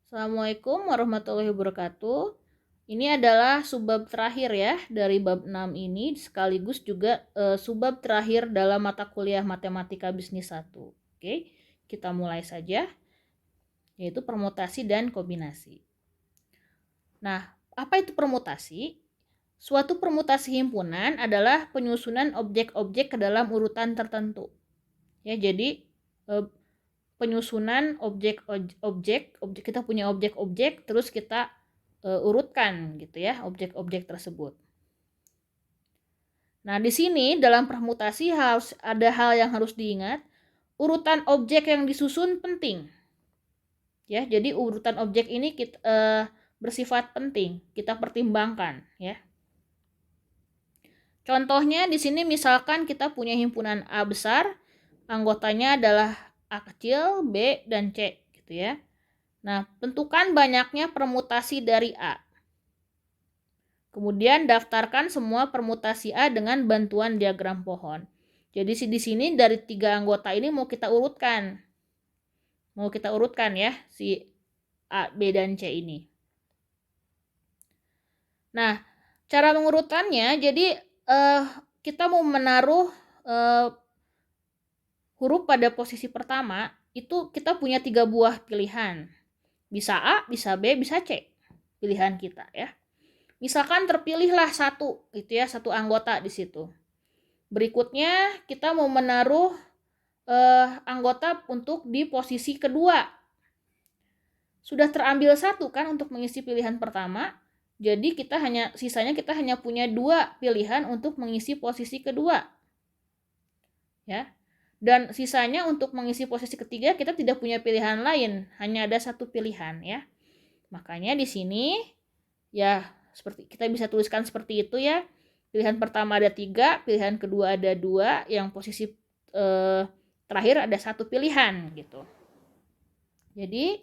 Assalamualaikum warahmatullahi wabarakatuh. Ini adalah subbab terakhir ya dari bab 6 ini, sekaligus juga subbab terakhir dalam mata kuliah Matematika Bisnis 1. Oke, kita mulai saja, yaitu permutasi dan kombinasi. Nah, apa itu permutasi? Suatu permutasi himpunan adalah penyusunan objek-objek ke dalam urutan tertentu. Ya, jadi penyusunan objek kita punya objek-objek terus kita urutkan gitu ya objek-objek tersebut. Nah, di sini dalam permutasi harus ada hal yang harus diingat. Urutan objek yang disusun penting. Ya, jadi urutan objek ini bersifat penting, kita pertimbangkan ya. Contohnya di sini misalkan kita punya himpunan A besar, anggotanya adalah A kecil, B, dan C gitu ya. Nah, tentukan banyaknya permutasi dari A. Kemudian daftarkan semua permutasi A dengan bantuan diagram pohon. Jadi di sini dari 3 anggota ini mau kita urutkan. Mau kita urutkan ya si A, B, dan C ini. Nah, cara mengurutannya jadi kita mau menaruh huruf pada posisi pertama, itu kita punya 3 buah pilihan. Bisa A, bisa B, bisa C. Pilihan kita ya. Misalkan terpilihlah satu gitu ya, satu anggota di situ. Berikutnya kita mau menaruh anggota untuk di posisi kedua. Sudah terambil satu kan untuk mengisi pilihan pertama. Jadi sisanya kita hanya punya 2 pilihan untuk mengisi posisi kedua. Ya. Dan sisanya untuk mengisi posisi ketiga kita tidak punya pilihan lain, hanya ada 1 pilihan ya. Makanya di sini ya seperti kita bisa tuliskan seperti itu ya. Pilihan pertama ada 3, pilihan kedua ada 2, yang posisi terakhir ada 1 pilihan gitu. Jadi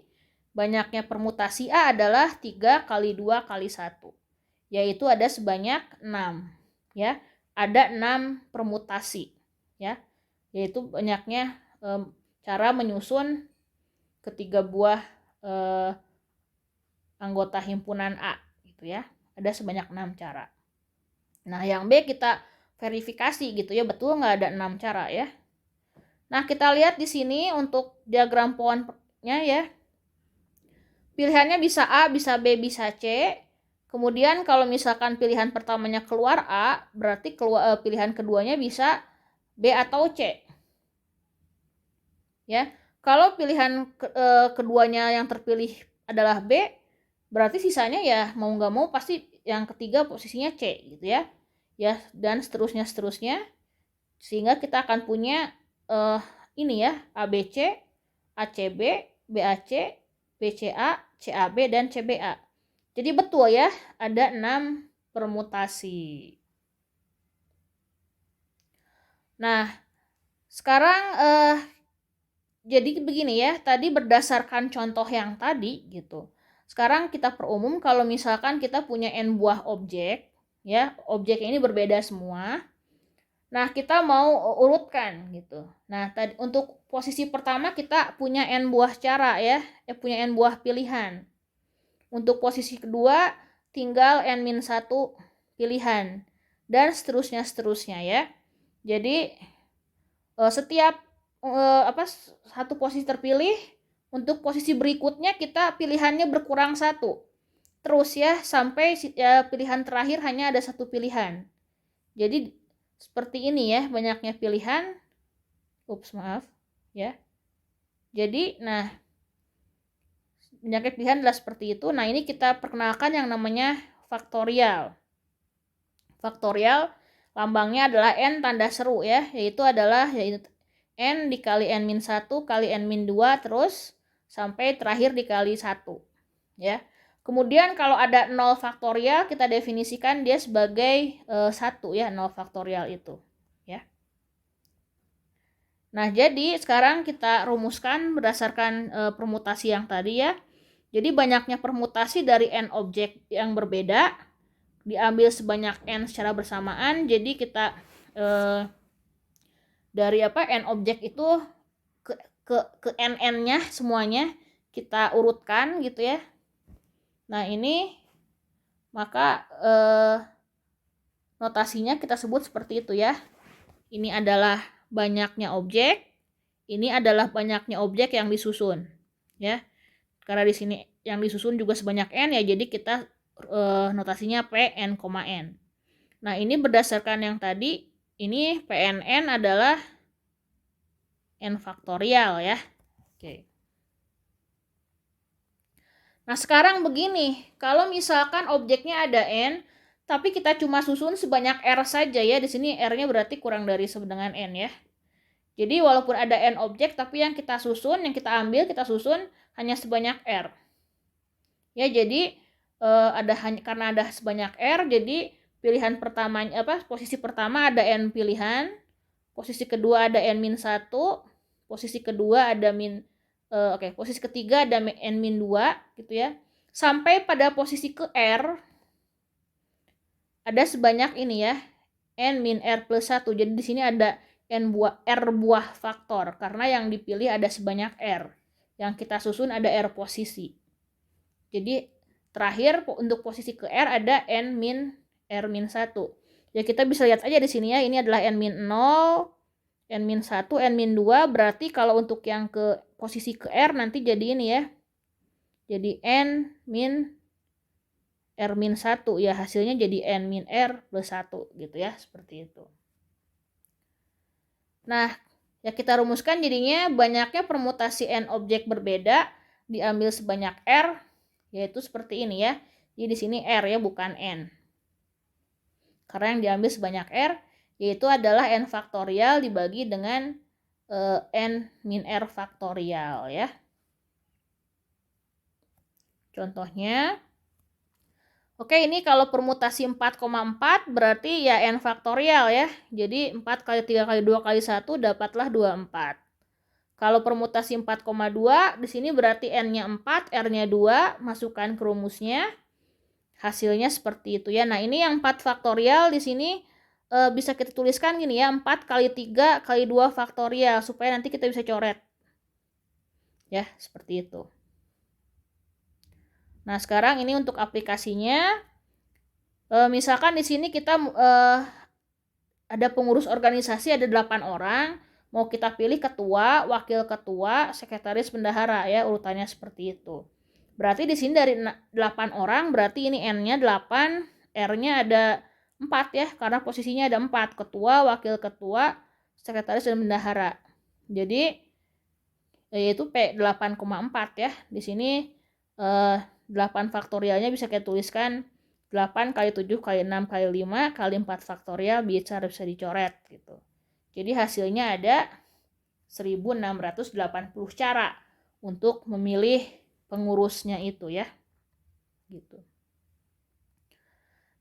banyaknya permutasi A adalah 3 kali 2 kali 1. Yaitu ada sebanyak 6 ya. Ada 6 permutasi ya. Yaitu banyaknya cara menyusun ketiga buah anggota himpunan A gitu ya. Ada sebanyak 6 cara. Nah, yang B kita verifikasi gitu ya, betul nggak ada 6 cara ya. Nah, kita lihat di sini untuk diagram pohonnya ya. Pilihannya bisa A, bisa B, bisa C. Kemudian kalau misalkan pilihan pertamanya keluar A, berarti pilihan keduanya bisa B atau C. Ya. Kalau pilihan keduanya yang terpilih adalah B, berarti sisanya ya mau nggak mau pasti yang ketiga posisinya C gitu ya. Ya, dan seterusnya sehingga kita akan punya ini ya, ABC, ACB, BAC, BCA, CAB, dan CBA. Jadi betul ya, ada 6 permutasi. Nah, sekarang jadi begini ya, tadi berdasarkan contoh yang tadi gitu. Sekarang kita perumum kalau misalkan kita punya n buah objek, ya, objek ini berbeda semua. Nah, kita mau urutkan gitu. Nah, tadi untuk posisi pertama kita punya n buah cara ya, punya n buah pilihan. Untuk posisi kedua tinggal n-1 pilihan dan seterusnya ya. Jadi setiap satu posisi terpilih, untuk posisi berikutnya kita pilihannya berkurang 1. Terus ya sampai pilihan terakhir hanya ada 1 pilihan. Jadi seperti ini ya, banyaknya pilihan. Maaf ya. Jadi nah banyaknya pilihan adalah seperti itu. Nah, ini kita perkenalkan yang namanya faktorial. Faktorial lambangnya adalah n tanda seru ya, yaitu n dikali n-1 kali n-2 terus sampai terakhir dikali 1 ya. Kemudian kalau ada 0 faktorial kita definisikan dia sebagai 1 ya, 0 faktorial itu ya. Nah, jadi sekarang kita rumuskan berdasarkan permutasi yang tadi ya. Jadi banyaknya permutasi dari n objek yang berbeda diambil sebanyak n secara bersamaan. Jadi kita dari n objek itu ke nn-nya semuanya kita urutkan gitu ya. Nah, ini maka notasinya kita sebut seperti itu ya. Ini adalah banyaknya objek, ini adalah banyaknya objek yang disusun ya. Karena di sini yang disusun juga sebanyak n ya, jadi kita notasinya Pn, n. Nah, ini berdasarkan yang tadi, ini Pnn adalah n faktorial ya. Oke. Nah, sekarang begini, kalau misalkan objeknya ada n, tapi kita cuma susun sebanyak r saja ya. Di sini r-nya berarti kurang dari sama dengan n ya. Jadi walaupun ada n objek, tapi yang kita susun, yang kita ambil, kita susun hanya sebanyak r. Ya, jadi karena ada sebanyak r, jadi pilihan pertamanya posisi pertama ada n pilihan, posisi kedua ada n-1, posisi kedua ada posisi ketiga ada n-2 gitu ya. Sampai pada posisi ke r ada sebanyak ini ya, n-r plus 1. Jadi di sini ada r buah faktor karena yang dipilih ada sebanyak r. Yang kita susun ada r posisi. Jadi terakhir untuk posisi ke r ada n-r-1. Ya, kita bisa lihat aja di sini ya, ini adalah n-0, n-1, n-2, berarti kalau untuk yang ke posisi ke r nanti jadi ini ya. Jadi n-r-1 ya, hasilnya jadi n-r plus 1 gitu ya, seperti itu. Nah, ya kita rumuskan jadinya banyaknya permutasi n objek berbeda diambil sebanyak r, yaitu seperti ini ya. Jadi di sini r ya, bukan n. Karena yang diambil sebanyak r yaitu adalah n faktorial dibagi dengan n-r faktorial ya. Contohnya, oke, ini kalau permutasi 4,4 berarti ya n faktorial ya. Jadi 4 kali 3 kali 2 kali 1 dapatlah 24. Kalau permutasi 4,2 di sini berarti n-nya 4, r-nya 2, masukkan ke rumusnya. Hasilnya seperti itu ya. Nah, ini yang 4 faktorial di sini bisa kita tuliskan gini ya, 4 kali 3 kali 2 faktorial supaya nanti kita bisa coret. Ya, seperti itu. Nah, sekarang ini untuk aplikasinya. Misalkan di sini kita ada pengurus organisasi, ada 8 orang. Mau kita pilih ketua, wakil ketua, sekretaris, bendahara ya, urutannya seperti itu. Berarti di sini dari 8 orang, berarti ini n-nya 8, r-nya ada 4 ya, karena posisinya ada 4, ketua, wakil ketua, sekretaris, dan bendahara. Jadi yaitu P8,4 ya. Di sini 8 faktorialnya bisa kita tuliskan 8 kali 7 kali 6 kali 5 kali 4 faktorial bisa dicoret gitu. Jadi hasilnya ada 1680 cara untuk memilih pengurusnya itu ya. Gitu.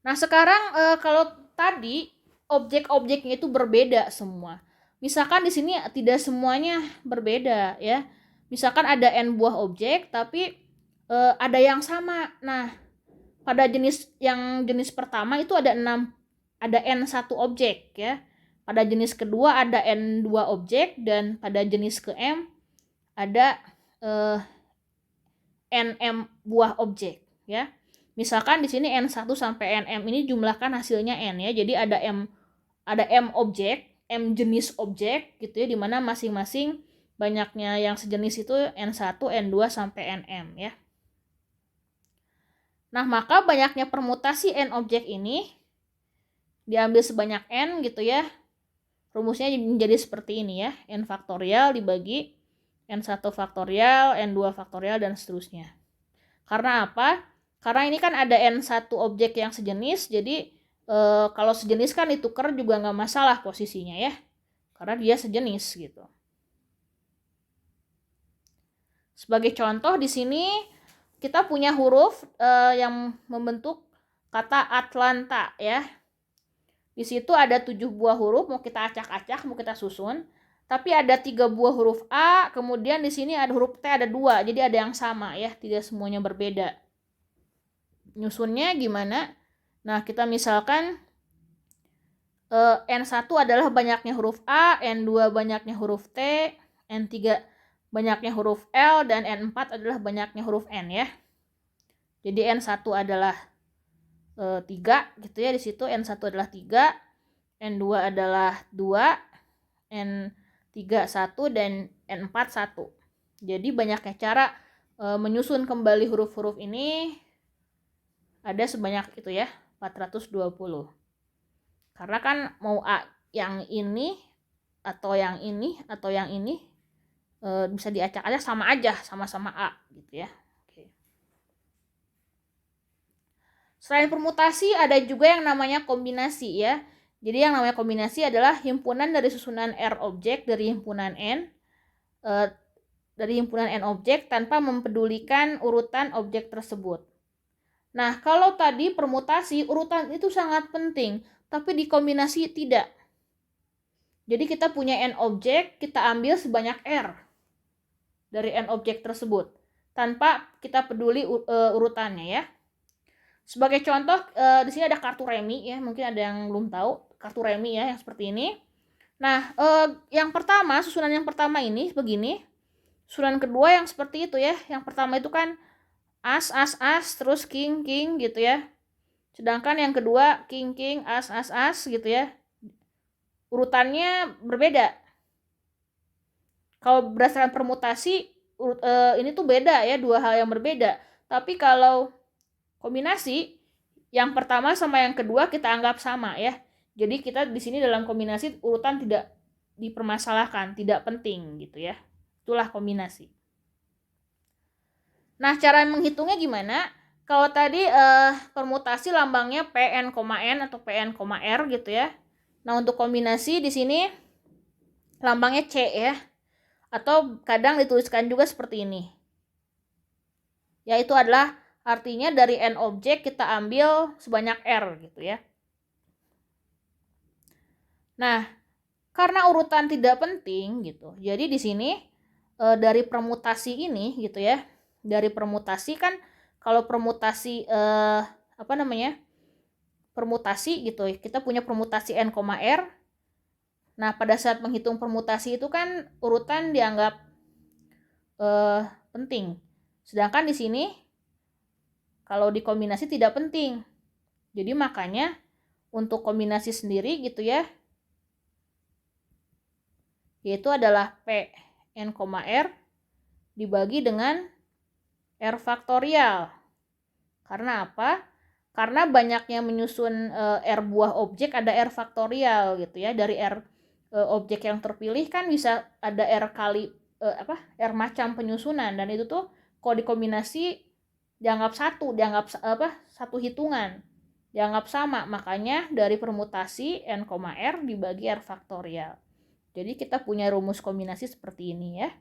Nah, sekarang kalau tadi objek-objeknya itu berbeda semua. Misalkan di sini tidak semuanya berbeda ya. Misalkan ada n buah objek tapi ada yang sama. Nah, pada jenis pertama itu ada n1 objek ya. Pada jenis kedua ada n2 objek dan pada jenis ke-m ada nm buah objek ya. Misalkan di sini n1 sampai nm ini jumlahkan hasilnya n ya. Jadi ada m objek, m jenis objek gitu ya, di mana masing-masing banyaknya yang sejenis itu n1, n2 sampai nm ya. Nah, maka banyaknya permutasi n objek ini diambil sebanyak n gitu ya. Rumusnya menjadi seperti ini ya. N faktorial dibagi n1 faktorial, n2 faktorial, dan seterusnya. Karena apa? Karena ini kan ada n1 objek yang sejenis, jadi kalau sejenis kan ditukar juga nggak masalah posisinya ya. Karena dia sejenis gitu. Sebagai contoh di sini kita punya huruf yang membentuk kata Atlanta ya. Di situ ada 7 buah huruf, mau kita acak-acak, mau kita susun. Tapi ada 3 buah huruf A, kemudian di sini ada huruf T ada 2, jadi ada yang sama ya, tidak semuanya berbeda. Nyusunnya gimana? Nah, kita misalkan N1 adalah banyaknya huruf A, N2 banyaknya huruf T, N3 banyaknya huruf L dan N4 adalah banyaknya huruf N ya. Jadi N1 adalah 3 gitu ya, di situ N1 adalah 3, N2 adalah 2, N3 1 dan N4 1. Jadi banyaknya cara menyusun kembali huruf-huruf ini ada sebanyak itu ya, 420. Karena kan mau A yang ini atau yang ini atau yang ini bisa diacak-acak sama aja, sama-sama A gitu ya. Oke. Selain permutasi ada juga yang namanya kombinasi ya. Jadi yang namanya kombinasi adalah himpunan dari susunan R objek dari himpunan N objek tanpa mempedulikan urutan objek tersebut. Nah, kalau tadi permutasi urutan itu sangat penting, tapi di kombinasi tidak. Jadi kita punya N objek, kita ambil sebanyak R dari N objek tersebut tanpa kita peduli urutannya ya. Sebagai contoh di sini ada kartu remi ya, mungkin ada yang belum tahu kartu remi ya yang seperti ini. Nah, yang pertama, susunan yang pertama ini begini. Susunan kedua yang seperti itu ya. Yang pertama itu kan as terus king gitu ya. Sedangkan yang kedua king as gitu ya. Urutannya berbeda. Kalau berdasarkan permutasi ini tuh beda ya, dua hal yang berbeda. Tapi kalau kombinasi yang pertama sama yang kedua kita anggap sama ya. Jadi kita di sini dalam kombinasi urutan tidak dipermasalahkan, tidak penting gitu ya. Itulah kombinasi. Nah, cara menghitungnya gimana? Kalau tadi permutasi lambangnya PN, N atau PN, R gitu ya. Nah, untuk kombinasi di sini lambangnya C ya. Atau kadang dituliskan juga seperti ini. Yaitu adalah artinya dari N objek kita ambil sebanyak R gitu ya. Nah, karena urutan tidak penting gitu. Jadi di sini dari permutasi ini gitu ya. Dari permutasi kan kalau permutasi permutasi gitu. Kita punya permutasi N, R. Nah, pada saat menghitung permutasi itu kan urutan dianggap penting. Sedangkan di sini kalau dikombinasi tidak penting. Jadi makanya untuk kombinasi sendiri gitu ya, yaitu adalah P N, R dibagi dengan R faktorial. Karena apa? Karena banyaknya menyusun R buah objek ada R faktorial gitu ya. Dari R objek yang terpilih kan bisa ada R kali R macam penyusunan, dan itu tuh kalau dikombinasi dianggap satu hitungan, dianggap sama. Makanya dari permutasi N, R dibagi R faktorial. Jadi kita punya rumus kombinasi seperti ini ya.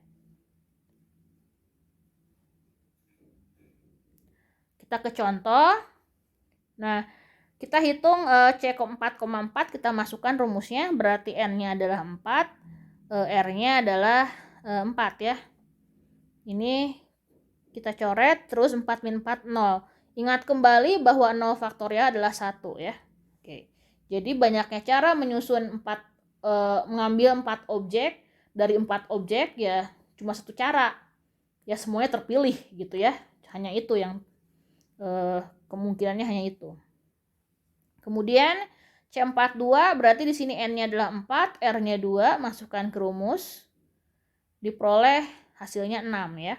Kita ke contoh. Nah, kita hitung C4,4, kita masukkan rumusnya, berarti N-nya adalah 4, R-nya adalah 4 ya. Ini kita coret, terus 4 min 4, 0. Ingat kembali bahwa 0 faktorial adalah 1 ya. Oke. Jadi banyaknya cara menyusun mengambil 4 objek, dari 4 objek ya cuma satu cara. Ya semuanya terpilih gitu ya. Hanya itu yang kemungkinannya hanya itu. Kemudian C42 berarti di sini N-nya adalah 4, R-nya 2, masukkan ke rumus. Diperoleh hasilnya 6 ya.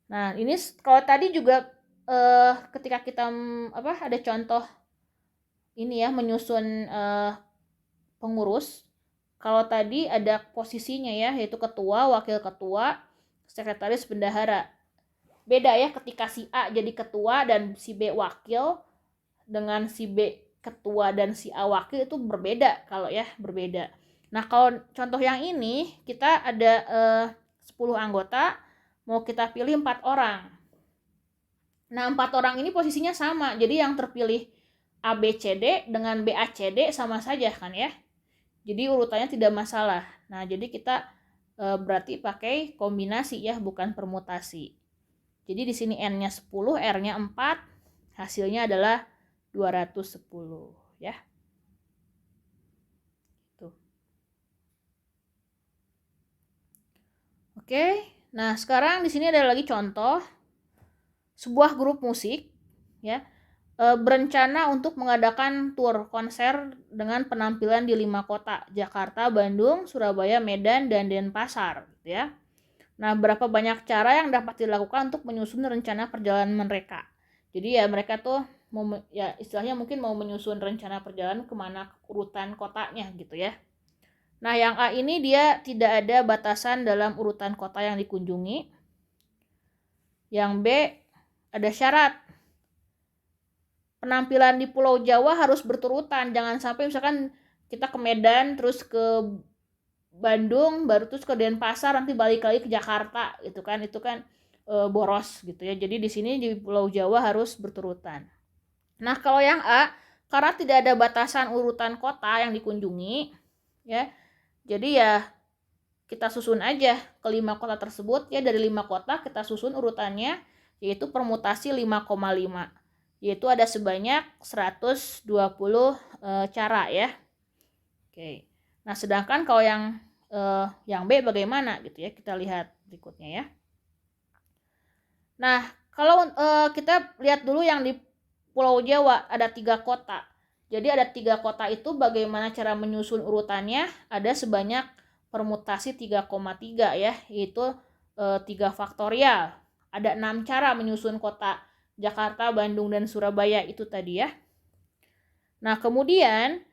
Nah, ini kalau tadi juga ketika kita ada contoh ini ya menyusun pengurus. Kalau tadi ada posisinya ya, yaitu ketua, wakil ketua, sekretaris, bendahara. Beda ya ketika si A jadi ketua dan si B wakil, dengan si B ketua dan si A wakil itu berbeda kalau ya, berbeda. Nah, kalau contoh yang ini kita ada 10 anggota, mau kita pilih 4 orang. Nah, 4 orang ini posisinya sama. Jadi yang terpilih ABCD dengan BACD sama saja kan ya. Jadi urutannya tidak masalah. Nah, jadi kita berarti pakai kombinasi ya, bukan permutasi. Jadi di sini N-nya 10, R-nya 4, hasilnya adalah 210 ya. Tuh. Oke, nah sekarang di sini ada lagi contoh sebuah grup musik ya berencana untuk mengadakan tur konser dengan penampilan di 5 kota, Jakarta, Bandung, Surabaya, Medan, dan Denpasar gitu ya. Nah, berapa banyak cara yang dapat dilakukan untuk menyusun rencana perjalanan mereka. Jadi ya mereka tuh mau ya istilahnya mungkin mau menyusun rencana perjalanan kemana urutan kotanya gitu ya. Nah, yang A ini dia tidak ada batasan dalam urutan kota yang dikunjungi. Yang B ada syarat. Penampilan di Pulau Jawa harus berturutan. Jangan sampai misalkan kita ke Medan terus ke Bandung baru terus ke Denpasar nanti balik lagi ke Jakarta gitu kan. Itu kan boros gitu ya. Jadi di sini di Pulau Jawa harus berturutan. Nah, kalau yang A karena tidak ada batasan urutan kota yang dikunjungi ya. Jadi ya kita susun aja ke 5 kota tersebut ya, dari 5 kota kita susun urutannya yaitu permutasi 5,5 yaitu ada sebanyak 120 cara ya. Oke. Nah, sedangkan kalau yang B bagaimana gitu ya, kita lihat berikutnya ya. Nah, kalau kita lihat dulu yang di Pulau Jawa ada 3 kota. Jadi ada 3 kota itu bagaimana cara menyusun urutannya, ada sebanyak permutasi 3,3 ya, yaitu 3 faktorial. Ada 6 cara menyusun kota Jakarta, Bandung, dan Surabaya itu tadi ya. Nah, kemudian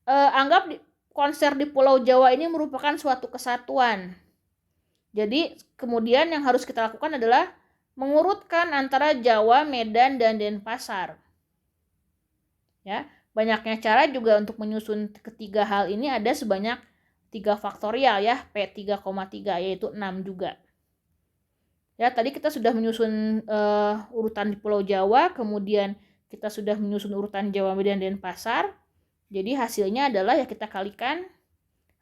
anggap konser di Pulau Jawa ini merupakan suatu kesatuan. Jadi kemudian yang harus kita lakukan adalah mengurutkan antara Jawa, Medan, dan Denpasar. Ya, banyaknya cara juga untuk menyusun ketiga hal ini ada sebanyak 3 faktorial ya, P3,3 yaitu 6 juga. Ya, tadi kita sudah menyusun urutan di Pulau Jawa, kemudian kita sudah menyusun urutan Jawa, Medan, dan Denpasar. Jadi hasilnya adalah ya kita kalikan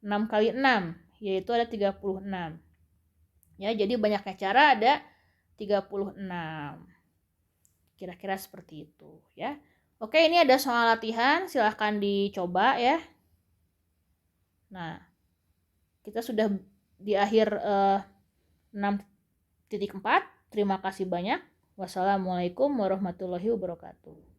6 kali 6, yaitu ada 36. Ya, jadi banyaknya cara ada 36. Kira-kira seperti itu ya. Oke, ini ada soal latihan, silahkan dicoba ya. Nah, kita sudah di akhir 6.4. Terima kasih banyak. Wassalamualaikum warahmatullahi wabarakatuh.